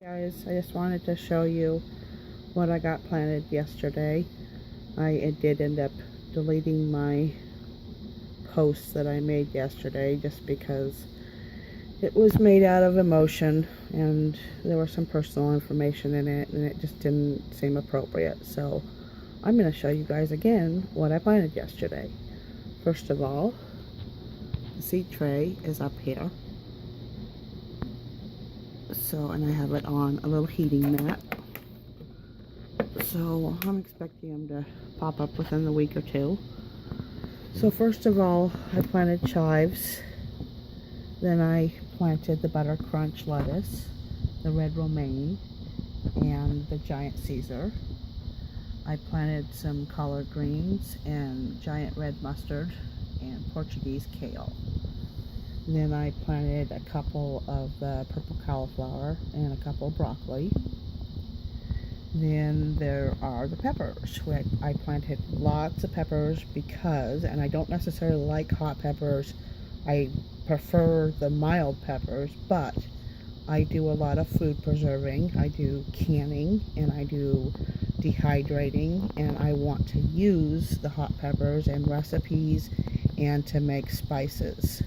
Guys, I just wanted to show you what I got planted yesterday. I did end up deleting my post that I made yesterday just because it was made out of emotion and there was some personal information in it and it just didn't seem appropriate. So I'm going to show you guys again what I planted yesterday. First of all, the seed tray is up here. So, and I have it on a little heating mat. So I'm expecting them to pop up within the week or two. So first of all, I planted chives. Then I planted the butter crunch lettuce, the red romaine, and the giant Caesar. I planted some collard greens and giant red mustard and Portuguese kale. Then I planted a couple of purple cauliflower and a couple of broccoli. Then there are the peppers. I planted lots of peppers because, and I don't necessarily like hot peppers, I prefer the mild peppers, but I do a lot of food preserving. I do canning and I do dehydrating, and I want to use the hot peppers in recipes and to make spices,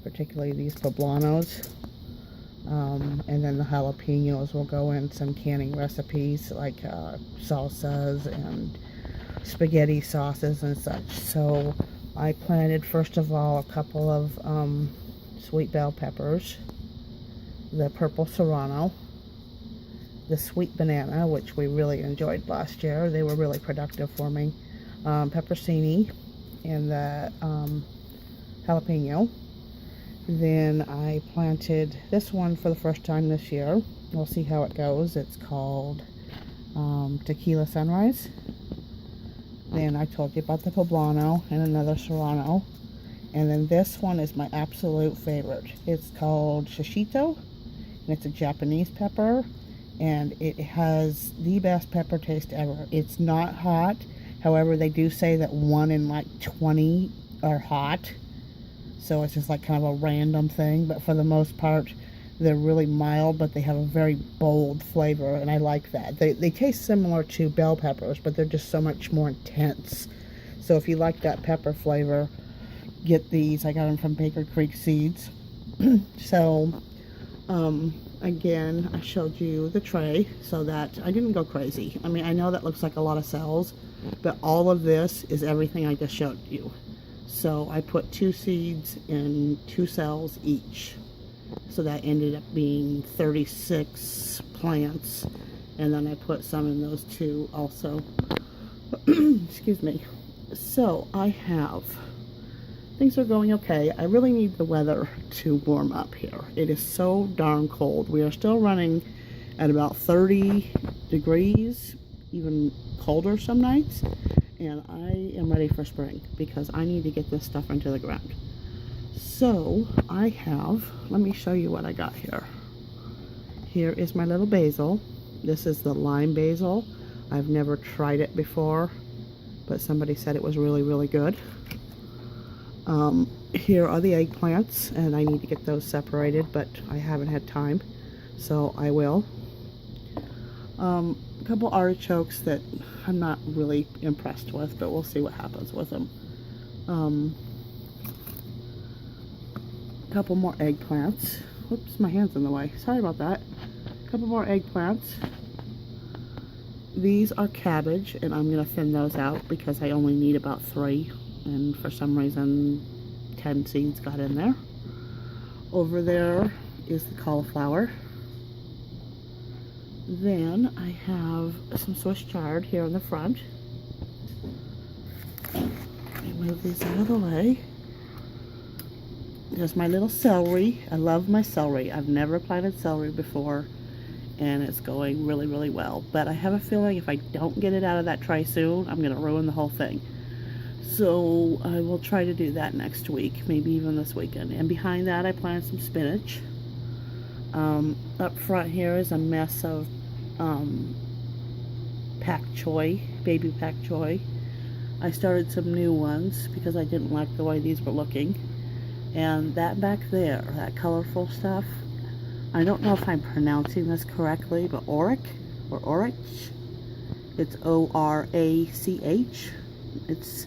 particularly these poblanos. And then the jalapenos will go in some canning recipes like salsas and spaghetti sauces and such. So I planted first of all a couple of sweet bell peppers, the purple serrano, the sweet banana, which we really enjoyed last year. They were really productive for me, pepperoni, and the jalapeno. Then I planted this one for the first time this year. We'll see how it goes. It's called Tequila Sunrise. Then I told you about the poblano and another serrano. And then this one is my absolute favorite. It's called shishito, and it's a Japanese pepper, and it has the best pepper taste ever. It's not hot. However, they do say that 1 in like 20 are hot. So it's just like kind of a random thing, but for the most part, they're really mild, but they have a very bold flavor, and I like that. They taste similar to bell peppers, but they're just so much more intense. So if you like that pepper flavor, get these. I got them from Baker Creek Seeds. So, again, I showed you the tray so that I didn't go crazy. I mean, I know that looks like a lot of cells, but all of this is everything I just showed you. So I put 2 seeds in 2 cells each. So that ended up being 36 plants. And then I put some in those 2 also. Excuse me. So things are going okay. I really need the weather to warm up here. It is so darn cold. We are still running at about 30 degrees, even colder some nights. And I am ready for spring because I need to get this stuff into the ground. So let me show you what I got here. Here is my little basil. This is the lime basil. I've never tried it before, but somebody said it was really, really good. Here are the eggplants, and I need to get those separated, but I haven't had time, so I will. A couple artichokes that I'm not really impressed with, but we'll see what happens with them. A couple more eggplants. Whoops, my hand's in the way. Sorry about that. A couple more eggplants. These are cabbage, and I'm going to thin those out because I only need about 3, and for some reason 10 seeds got in there. Over there is the cauliflower. Then I have some Swiss chard here in the front. Let me move these out of the way. There's my little celery. I love my celery. I've never planted celery before, and it's going really, really well. But I have a feeling if I don't get it out of that tray soon, I'm going to ruin the whole thing. So I will try to do that next week, maybe even this weekend. And behind that, I planted some spinach. Up front here is a mess of pak choi, baby pak choi. I started some new ones because I didn't like the way these were looking. And that back there, that colorful stuff, I don't know if I'm pronouncing this correctly, but Orach or Orach. It's O-R-A-C-H. It's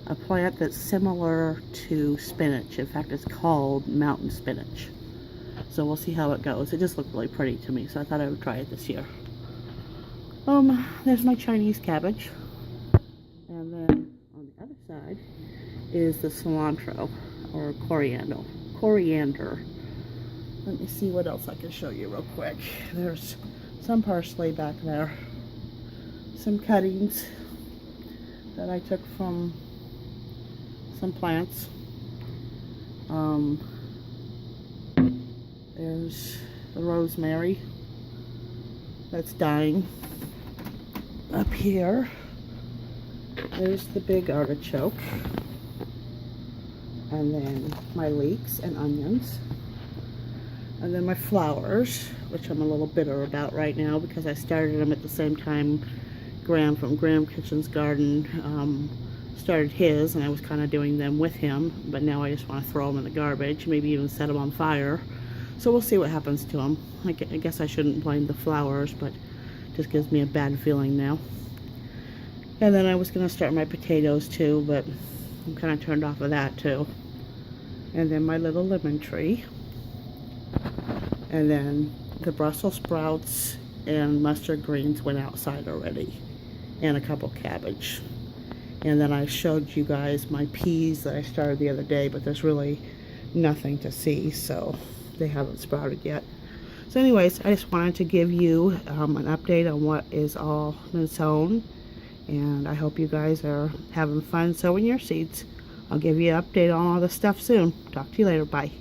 a plant that's similar to spinach. In fact, it's called mountain spinach. So we'll see how it goes. It just looked really pretty to me, so I thought I would try it this year. There's my Chinese cabbage. And then on the other side is the cilantro or coriander. Let me see what else I can show you real quick. There's some parsley back there. Some cuttings that I took from some plants. There's the rosemary that's dying. Up here, there's the big artichoke. And then my leeks and onions. And then my flowers, which I'm a little bitter about right now because I started them at the same time Graham from Graham Kitchen's Garden started his, and I was kind of doing them with him, but now I just want to throw them in the garbage, maybe even set them on fire. So we'll see what happens to them. I guess I shouldn't blame the flowers, but it just gives me a bad feeling now. And then I was going to start my potatoes too, but I'm kind of turned off of that too. And then my little lemon tree. And then the Brussels sprouts and mustard greens went outside already. And a couple cabbage. And then I showed you guys my peas that I started the other day, but there's really nothing to see, so they haven't sprouted yet. So anyways, I just wanted to give you an update on what is all been sown, and I hope you guys are having fun sowing your seeds. I'll give you an update on all this stuff soon. Talk to you later. Bye.